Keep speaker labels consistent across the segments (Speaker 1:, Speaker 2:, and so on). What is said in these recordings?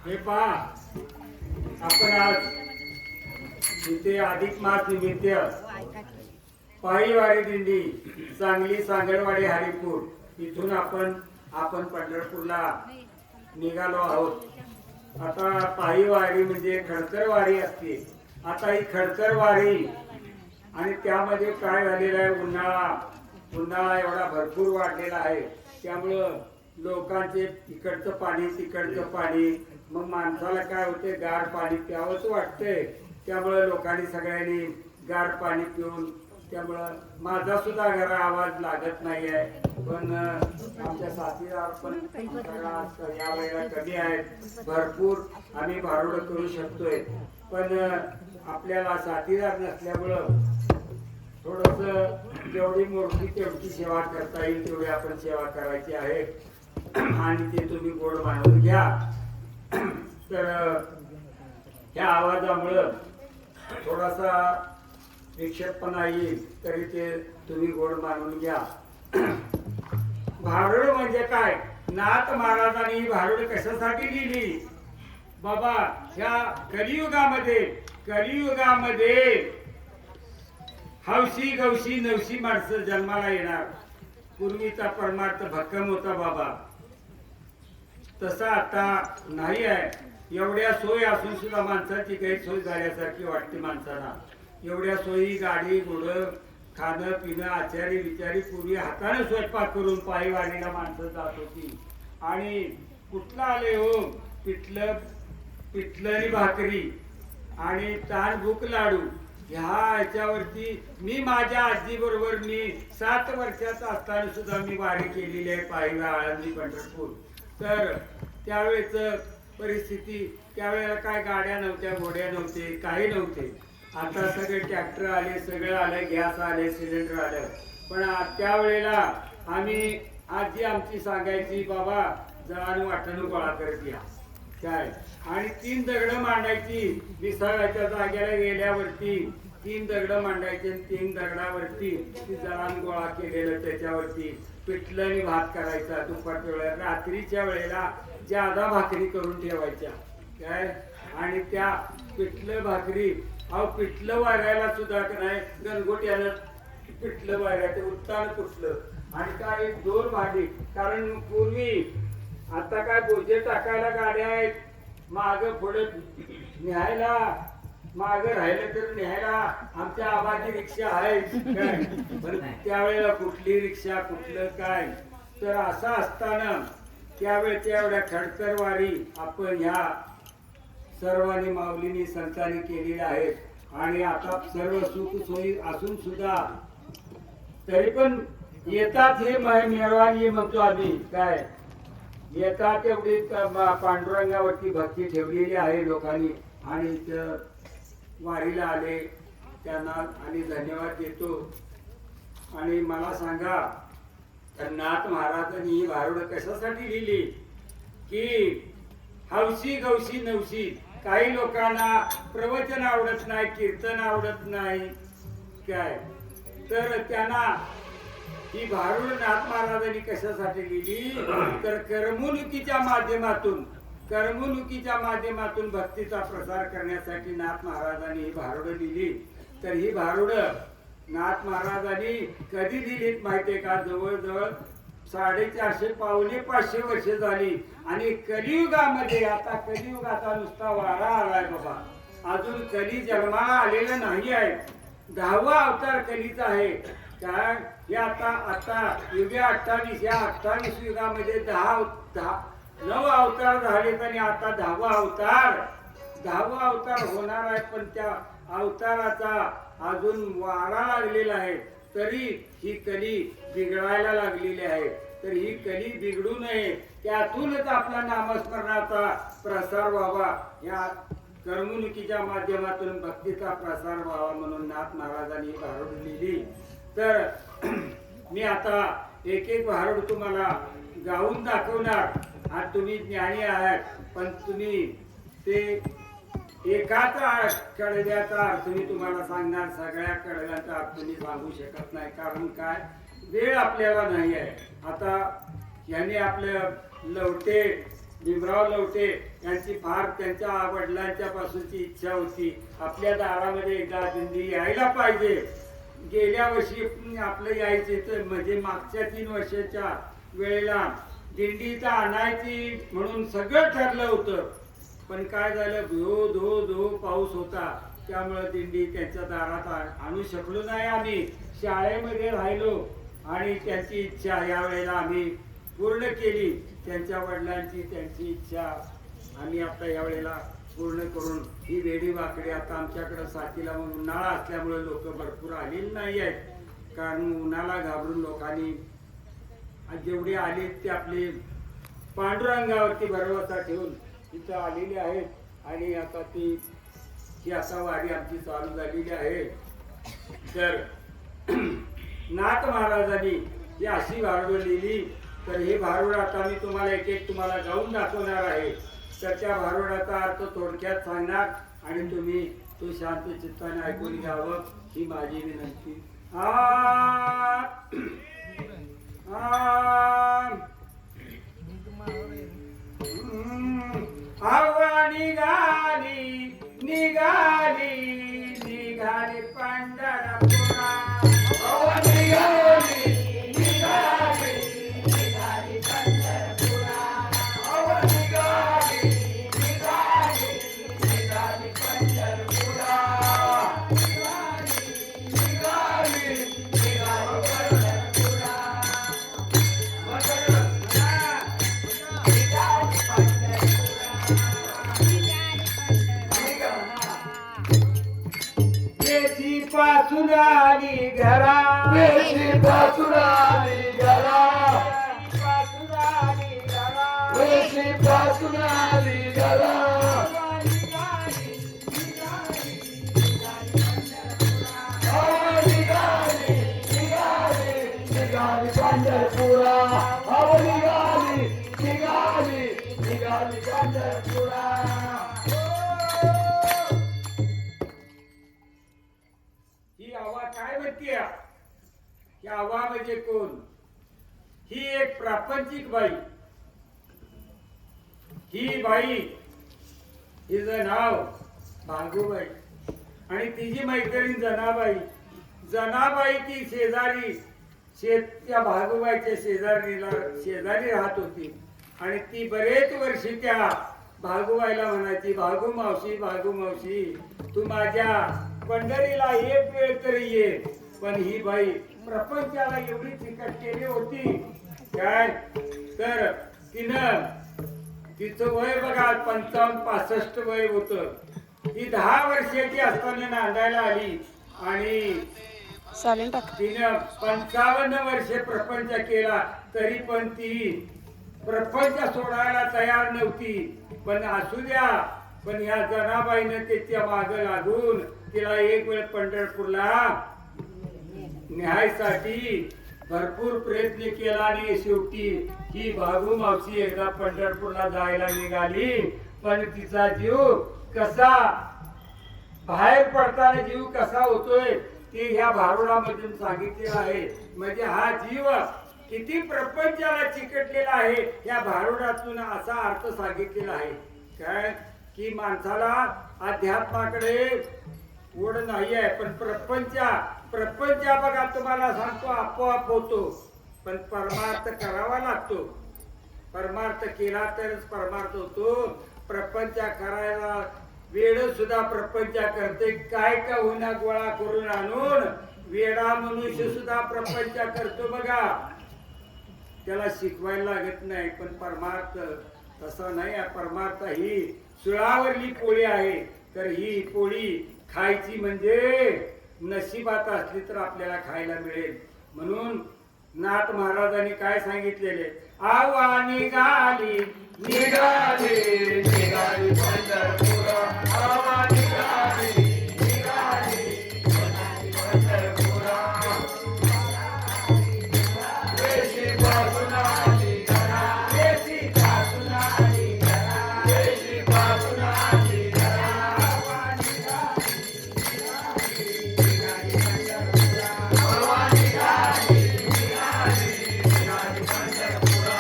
Speaker 1: हे पहा, आपण आज इथे अधिक मास निमित्त पायी वारी दिंडी सांगली सांगलवाडी हरिपूर इथून आपण पंढरपूरला निघालो आहोत। आता पायी वारी म्हणजे खडतर वारी असते। आता ही खडतर वारी आणि त्यामध्ये काय झालेलं आहे, उन्हाळा एवढा भरपूर वाढलेला आहे। त्यामुळं लोकांचे इकडचं पाणी तिकडचं पाणी, मग माणसाला काय होते, गार पाणी प्यावंच वाटतंय। त्यामुळे लोकांनी सगळ्यांनी गार पाणी पिऊन, त्यामुळं माझा सुद्धा घरा आवाज लागत नाही आहे। पण आमच्या साथीदार पण या वेळेला कमी आहेत, भरपूर आम्ही भारुड करू शकतोय, पण आपल्याला साथीदार नसल्यामुळं थोडस जेवढी मोठी तेवढी सेवा करता येईल तेवढी आपण सेवा करायची आहे आणि ते तुम्ही गोड मानून घ्या। तर ह्या आवाजामुळं थोडासा विक्षेपणा येईल, तरी ते तुम्ही गोड मानून घ्या। भारुड म्हणजे काय? नाथ महाराजांनी भारुड कशासाठी लिहिली बाबा? ह्या कलियुगामध्ये हौशी गवशी नवशी माणसं जन्माला येणार। पूर्वीचा परमार्थ भक्कम होता बाबा, तसा आता नाही आहे। एवढ्या सोयी असून सुद्धा माणसाची गैरसोय झाल्यासारखी वाटते माणसाला। एवढ्या सोयी, गाडी घोडं, खाणं पिणं, आचारी विचारी, पूर्वी हाताने स्वयंपाक करून पायी वारीला माणसं जात होती। आणि कुठलं आले हो, पिठलं भाकरी आणि ताण भूक लाडू, ह्याच्यावरती मी माझ्या आजी बरोबर मी 7 वर्षाचा असताना सुद्धा मी वारी केलेली आहे, पायी आळंदी पंढरपूर। तर त्यावेळेच परिस्थिती, त्यावेळेला काय गाड्या नव्हत्या, घोड्या नव्हते, काही नव्हते। आता सगळे ट्रॅक्टर आले, सगळं आलं, गॅस आले, सिलेंडर आलं। पण त्यावेळेला आम्ही आजी आमची सांगायची, बाबा जळान वाटण गोळा करत या काय, आणि 3 दगड मांडायची। विसाव्याच्या जागेला गेल्यावरती 3 दगड मांडायचे, 3 दगडावरती ती जळान गोळा केलेलं, त्याच्यावरती पिठलं आणि भात करायचा। दुपारच्या वेळेला, रात्रीच्या वेळेला जादा भाकरी करून ठेवायच्या काय, आणि त्या पिठलं भाकरी, अहो पिठलं वाऱ्याला सुद्धा नाही, गणगोट्यानं पिठलं वाऱ्याचं उत्तान कुठलं, आणि काय 2 भांडी। कारण पूर्वी आता काय बोजे टाकायला गाड्या आहेत, माग पुढे न्यायला, माग राहिलं तर न्यायला आमच्या आबाची रिक्षा आहे काय, पण त्यावेळेला कुठली रिक्षा कुठलं काय। तर असं असताना त्यावेळेच्या एवढ्या खडतर वारी आपण ह्या सर्वांनी माऊलींनी संतांनी केलेल्या आहेत। आणि आता सर्व सुख सोयी असून सुद्धा तरी पण येतात हे मेळवानी म्हणतो आम्ही काय, येतात एवढी पांडुरंगावरती भक्ती ठेवलेली आहे लोकांनी, आणि वारीला आले त्यांना आणि धन्यवाद देतो। आणि मला सांगा, तर नाथ महाराजांनी ही भारुड कशासाठी लिहिली? की हौशी गवशी नवशी, काही लोकांना प्रवचन आवडत नाही, कीर्तन आवडत नाही काय, तर त्यांना ही भारुड नाथ महाराजांनी कशासाठी लिहिली? तर करमणुकीच्या माध्यमातून भक्तीचा प्रसार करण्यासाठी नाथ महाराजांनी ही भारुड लिहिली। तर ही भारुड नाथ महाराजांनी कधी लिहिलीत माहितीये का? जवळजवळ 450 पावणे 500 वर्ष झाली। आणि कलियुगामध्ये, आता कलियुगाचा नुसता वारा आलाय बाबा, अजून कली जन्माला आलेलं नाही आहे। 10वा अवतार कलीचा आहे काय, हे आता युगे 28, या 28 युगामध्ये 9 अवतार झालेत आणि आता 10वा अवतार होणार आहे। पण त्या अवताराचा अजून वारा लागलेला आहे, तरी ही कली बिघडायला लागलेली आहे। तर ही कली बिघडू नये, त्यातूनच आपला नामस्मरणाचा प्रसार व्हावा, या करमणुकीच्या माध्यमातून भक्तीचा प्रसार व्हावा म्हणून नाथ महाराजांनी भारुड लिहिली। तर मी आता एक एक भारुड तुम्हाला गाऊन दाखवणार। आज तुम्ही ज्ञानी आहात, पण तुम्ही ते एकाच कडव्याचा अर्थ मी तुम्हाला सांगणार, सगळ्या कडव्याचा अर्थ मी सांगू शकत नाही। कारण काय, वेळ आपल्याला नाही आहे। आता याने आपले लवटे भीमराव लवटे यांची फार त्यांच्या वडिलांच्या पासूनची इच्छा होती आपल्या दारामध्ये एकदा दिंडी यायला पाहिजे. गेल्या वर्षी आपलं यायचे तर म्हणजे मागच्या 3 वर्षाच्या वेळेला दिंडी तर आणायची म्हणून सगळं ठरलं होतं. पण काय झालं, धो धो धो पाऊस होता, त्यामुळे दिंडी त्यांच्या दारात आणू शकलो नाही. आम्ही शाळेमध्ये राहिलो आणि त्यांची इच्छा या वेळेला आम्ही पूर्ण केली. त्यांच्या वडिलांची त्यांची इच्छा आम्ही आता या वेळेला पूर्ण करून ही वेडी वाकडी आता आमच्याकडे साथीला उन्हाळा असल्यामुळे लोक भरपूर आलेली नाही आहेत. कारण उन्हाला घाबरून लोकांनी जेवढे आले ते आपले पांडुरंगावरती भरवसा ठेवून तिथं आलेले आहेत आणि आता ती ही आता वारी आमची चालू झालेली आहे. तर नाथ महाराजांनी ही अशी भारुडं लिहिली. तर हे भारुड आता मी तुम्हाला एक तुम्हाला गाऊन दाखवणार आहे. तर त्या भारुडाचा अर्थ थोडक्यात सांगणार आणि तुम्ही तो शांत चित्ताने ऐकून घ्यावं ही माझी विनंती. आव्हा निघाली निघाली निघाली पंढरपुरा. आव्हा निघाली निघाली निघाली पंढरपुरा. आव्हा निघाली निघाली निघाली पंढरपुरा. निघाली निघाली पंढरपुरा. वेशी पासून आली घरा. वेशी पासून आली घरा. पासून आली घरा. वेशी पासून आली घरा. निघाली निघाली निघाली पंढरपुरा. निघाली निघाली निघाली पंढरपुरा. ही आवा काय म्हणते? ही आवा म्हणजे कोण? ही एक प्रापंचिक बाई. ही बाई हिचं नाव भागूबाई आणि तिची मैत्रीण जनाबाई. जनाबाई ती शेजारी त्या भागूबाईच्या शेजारी राहत होती आणि ती बरेच वर्षी त्या भागूबाईला म्हणायची, भागू मावशी भागू मावशी तू माझ्या पंढरीला एक वेळ तरी ये. पण ही बाई प्रपंचाला एवढी चिकटलेली होती काय तर तिचं वय बघा 55-65 वय होत. ती 10 वर्षाची असताना नांदायला आली आणि तिनं 55 वर्षे प्रपंच केला तरी पण ती प्रपंच सोडायला तयार नव्हती. पण असू द्या, पण ह्या जनाबाईनं त्याच्या माग लागून तिला एक वेळ पंढरपूरला न्यायसाठी भरपूर प्रयत्न केला आणि शेवटी ही भागू मावशी एकदा पंढरपूरला जायला निघाली. पण तिचा जीव कसा बाहेर पडताना जीव कसा होतोय ते ह्या भारुडामधून सांगितलेलं आहे. म्हणजे हा जीव किती प्रपंचाला चिकटलेला आहे या भारुडातून असा अर्थ सांगितलेला आहे. काय की माणसाला अध्यात्माकडे ओढ नाही आहे पण प्रपंच बघा तुम्हाला सांगतो आपोआप होतो पण परमार्थ करावा लागतो. परमार्थ केला तरच परमार्थ होतो. प्रपंच करायला वेळ सुद्धा प्रपंच करते. काय का होईना गोळा करून आणून वेडा मनुष्य सुद्धा प्रपंच करतो बघा. त्याला शिकवायला लागत नाही. पण परमार्थ तसा नाही. परमार्थ ही सुळावरली पोळी आहे. तर ही पोळी खायची म्हणजे नशिबात असली तर आपल्याला खायला मिळेल. म्हणून नाथ महाराजांनी काय सांगितलेले, आवा निघाली निघाली निघाली पंढरपुरा. आवा निघाली निघाली निघाली पंढरपुरा. वेशी पासून आली घरा. वेशी पासून आली घरा. वेशी पासून आली घरा. आवा निघाली निघाली निघाली पंढरपुरा. आवा निघाली निघाली निघाली पंढरपुरा.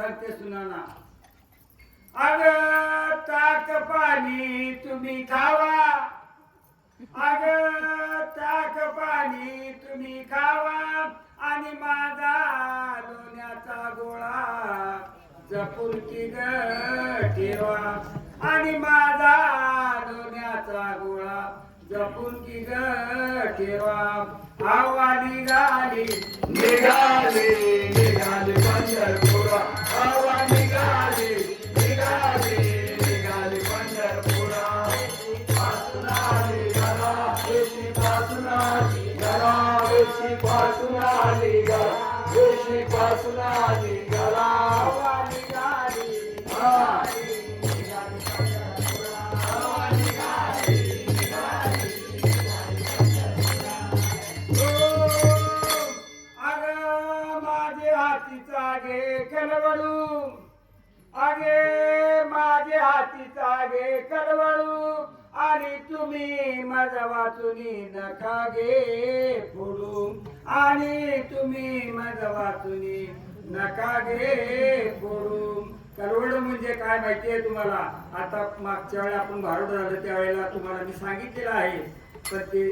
Speaker 1: सांगते सुनाना, अग ताक पाणी तुम्ही खावा, अग ताक पाणी तुम्ही खावा आणि माझा लोण्याचा गोळा जपून की ग ठेवा, आणि माझा लोण्याचा गोळा जपून की ग ठेवा. आवा निघाली निघाली निघाली पंढरपुरा, आवा निघाली निघाली निघाली पंढरपुरा. पासून आली घरा वेशी, पासून आली घरा वेशी, पासून आली घरा वेशी, पासून आली घरा. आवा निघाली निघाली निघाली पंढरपुरा, आवा निघाली निघाली निघाली पंढरपुरा. अग माझे हातीचा गे कलवडू, अगे माझे हातीचा गे कलवडू, आणि तुम्ही माझा वाचुनी नका गे फोडू, आणि तुम्ही माझा वाचुनी नका गे फोडू. कलवड म्हणजे काय माहितीये तुम्हाला? आता मागच्या वेळेला आपण भारूड झालं त्यावेळेला तुम्हाला मी सांगितलेलं आहे, पण ते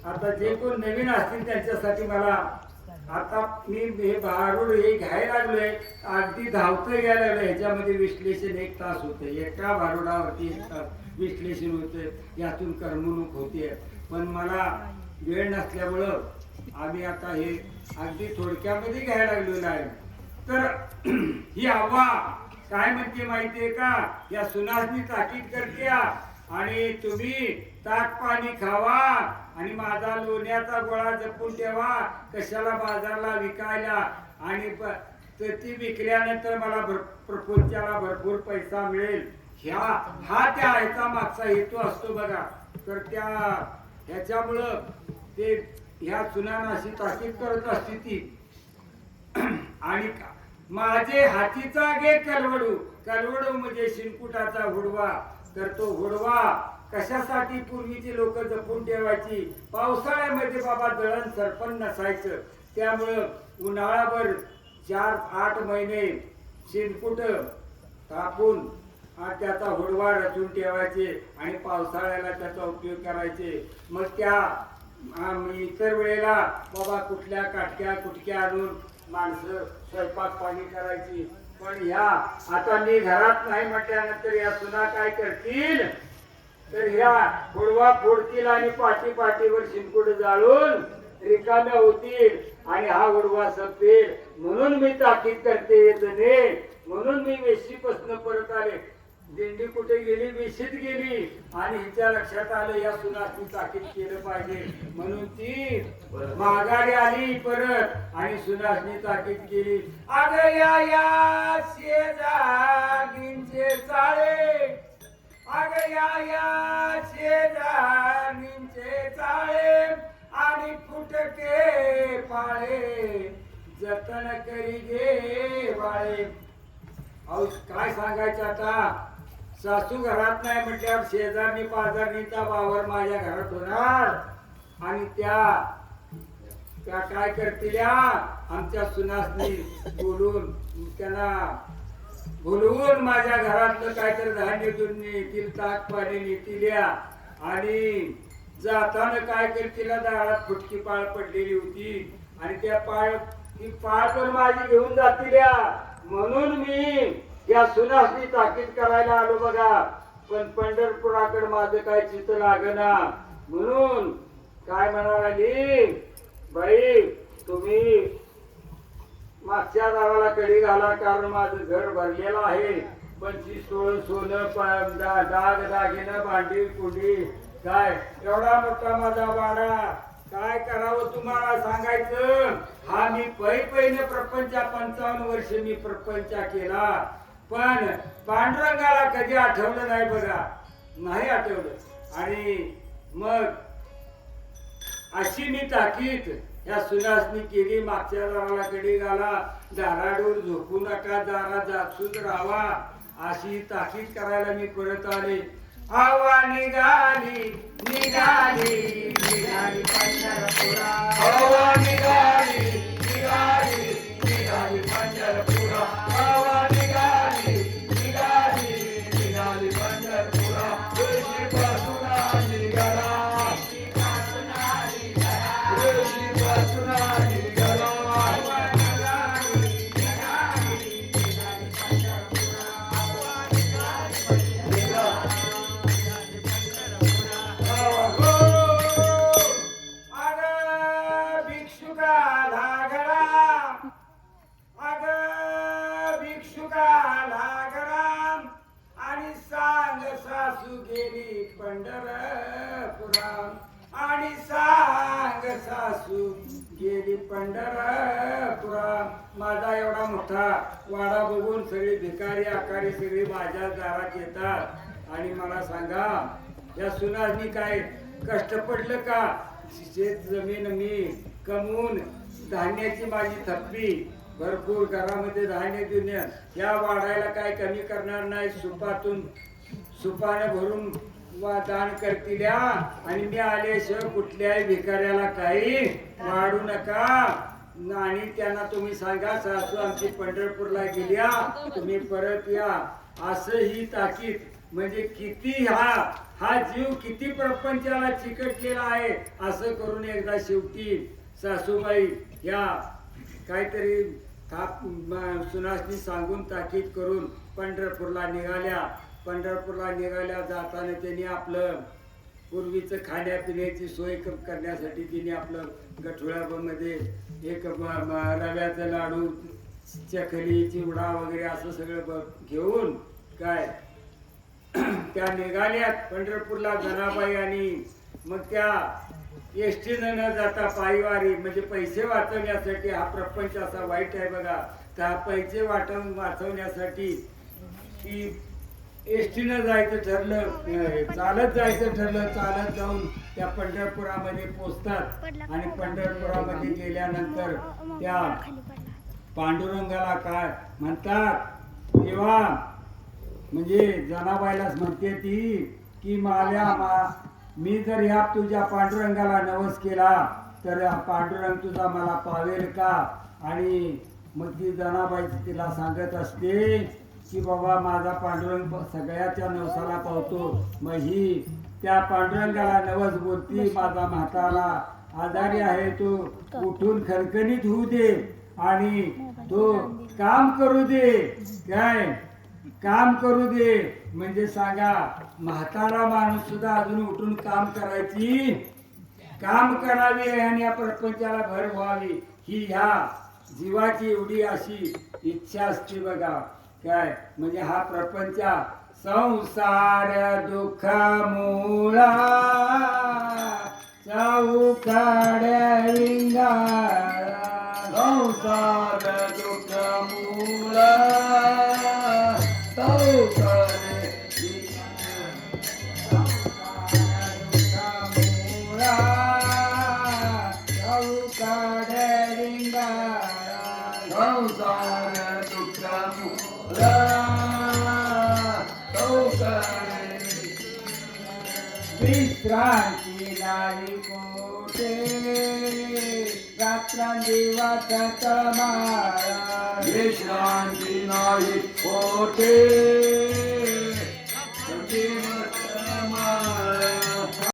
Speaker 1: आता जे कोण नवीन असतील त्यांच्यासाठी मला आता मी हे भारूड हे घ्यायला लागलोय, अगदी धावतं घ्यायला लागलं. ह्याच्यामध्ये विश्लेषण 1 तास होते, एका भारुडावरती 1 तास विश्लेषण होते, यातून करमणूक होते. पण मला वेळ नसल्यामुळं आम्ही आता हे अगदी थोडक्यामध्ये घ्यायला लागलेलं आहे. तर ही आव्हा काय म्हणते माहितीये का? या सुनासनी ताकीद करते आणि तुम्ही ताक पाणी खावा आणि माझा लोण्याचा गोळा जपून ठेवा. कशाला बाजारला विकायला, आणि ती विकल्यानंतर मला प्रपंचाला भरपूर पैसा मिळेल, हा त्या ह्याचा मागचा हेतू असतो बघा. तर ह्याच्यामुळं ते ह्या सुनाना अशी ताकीद करत असते ती. आणि माझे हातीचा गे कलवडू, कलवडू म्हणजे शिंकुटाचा हुडवा. तर तो हुडवा कशासाठी पूर्वीची लोक जपून ठेवायची? पावसाळ्यामध्ये बाबा दळण सरपण नसायचं, त्यामुळं उन्हाळाभर 4-8 महिने शिंकुट कापून त्याचा हुडवा रचून ठेवायचे आणि पावसाळ्याला त्याचा उपयोग करायचे. मग त्या इतर वेळेला बाबा कुठल्या काटक्या कुटक्या आणून माणसं स्वयंपाक पाणी करायची. पण ह्या आता मी घरात नाही म्हटल्यानंतर या सुना काय करतील? तर ह्या हुडवा फोडतील आणि पाठी पाठीवर शिंकुट जाळून रिकाम्या होतील आणि हा हुडवा संपेल. म्हणून मी ताकीद करते येतने, म्हणून मी वेशीपासून परत आले. दिंडी कुठे गेली? वेशीत गेली. आणि हिच्या लक्षात आलं या सुनाची ताकीद केलं पाहिजे, म्हणून ती माघारी आली परत आणि सुनासनी ताकीद केली. अग या शेजारींचे चाळे, अग या शेजारींचे चाळे आणि फुटके पाळे जतन करी गे बाळे. अहो काय सांगायचं आता? सासू घरात नाही म्हटल्यावर शेजारनी पाजारणीचा वावर माझ्या घरात होणार आणि त्या काय करतील? आमच्या सुनासनी बोलून त्यांना बोलवून माझ्या घरातलं काहीतरी धान्य घेऊन येतील, ताक पाणी नेतील आणि जाताना काय करतील? दारात फुटकी पाळ पडलेली होती आणि त्या ती पाळ पण माझी घेऊन जातील. म्हणून मी या सुनासनी ताकीद करायला आलो बघा. पण पंढरपुराकडे माझं काय चित्त लागना, म्हणून काय म्हणाली? बाई तुम्ही मागच्या दाराला कडी घाला, कारण माझं घर भरलेलं आहे. 25 तोळ सोनं, दाग दागिनं, भांडी कुंडी, काय एवढा मोठा माझा वाडा, काय करावं तुम्हाला सांगायचं? हा मी पैने प्रपंच 55 वर्ष मी प्रपंच केला, पण पांडुरंगाला कधी आठवलं नाही बघा, नाही आठवलं. आणि मग अशी मी ताकीद या सुनासनी केली. मागच्या दाराला कडी घाला, दाराडूर झोपू नका, दारा जागसूत राहावा, अशी ताकीद करायला मी परत आले. आवा निघाली निघाली निघाली पंढरपुरा, आवा निघाली निघाली निघाली पंढरपुरा, आवा सासू गेली पंढरपुरा आणि सांग सासू गेली पंढरपुरा. माझा एवढा मोठा वाडा बघून सगळी भिकारी आकारी सगळी माझ्या दारात येतात आणि मला सांगा या सुनासनी काय कष्ट पडलं का? शेत जमीन मी कमवून धान्याची माझी थप्पी भरपूर घरामध्ये धान्य दुन्या या वाढायला काय कमी करणार नाही. सुपाने भरून दान करतील आणि मी आल्याशिवाय कुठल्याही भिकाऱ्याला काही वाढू नका. आणि त्यांना तुम्ही सांगा सासू आमची पंढरपूरला गेल्या तुम्ही परत या. असं ही ताकीद म्हणजे किती हा जीव किती प्रपंचाला चिकटलेला आहे. असं करून एकदा शेवटी सासूबाई या काहीतरी सुनासनी सांगून ताकीद करून पंढरपूरला निघाल्या. पंढरपूरला निघाल्या जाताना त्यांनी आपलं पूर्वीचं खाण्यापिण्याची सोय करण्यासाठी तिने आपलं गठुळ्यामध्ये एक रव्याचा लाडू चकली चिवडा वगैरे असं सगळं घेऊन काय त्या निघाल्यात पंढरपूरला जनाबाई. आणि मग त्या एसटीनं न जाता पायीवारी म्हणजे पैसे वाचवण्यासाठी हा प्रपंच असा वाईट आहे बघा. त्या पैसे वाचवण्यासाठी की एसटीनं जायचं ठरलं, चालत जायचं ठरलं. चालत जाऊन त्या पंढरपुरामध्ये पोचतात आणि पंढरपुरामध्ये गेल्यानंतर त्या पांडुरंगाला काय म्हणतात तेव्हा म्हणजे जनाबाईलाच म्हणते ती की मी जर ह्या तुझ्या पांडुरंगाला नवस केला तर पांडुरंग तुझा मला पावेल का? आणि मग ती जनाबाई तिला सांगत असते की बाबा माझा पांडुरंग सगळ्याच्या नवसाला पावतो. मग ही त्या पांडुरंगाला नवस बोलती माझा म्हातारा आजारी आहे तो उठून खणखणीत होऊ दे आणि तो काम करू दे. काय काम करू दे म्हणजे सांगा म्हातारा माणूस सुद्धा अजून उठून काम करावे आणि या प्रपंचाला भर व्हावी ही ह्या जीवाची एवढी अशी इच्छा असते बघा. काय म्हणजे हा प्रपंच संसार दुःख मुळा चौकाड्या विंगाळा. संसार दुःख मुळा विश्रांती नाही कोठे रात्रंदिवस तळमाळा. विश्रांती नाही कोठे तळमाळा.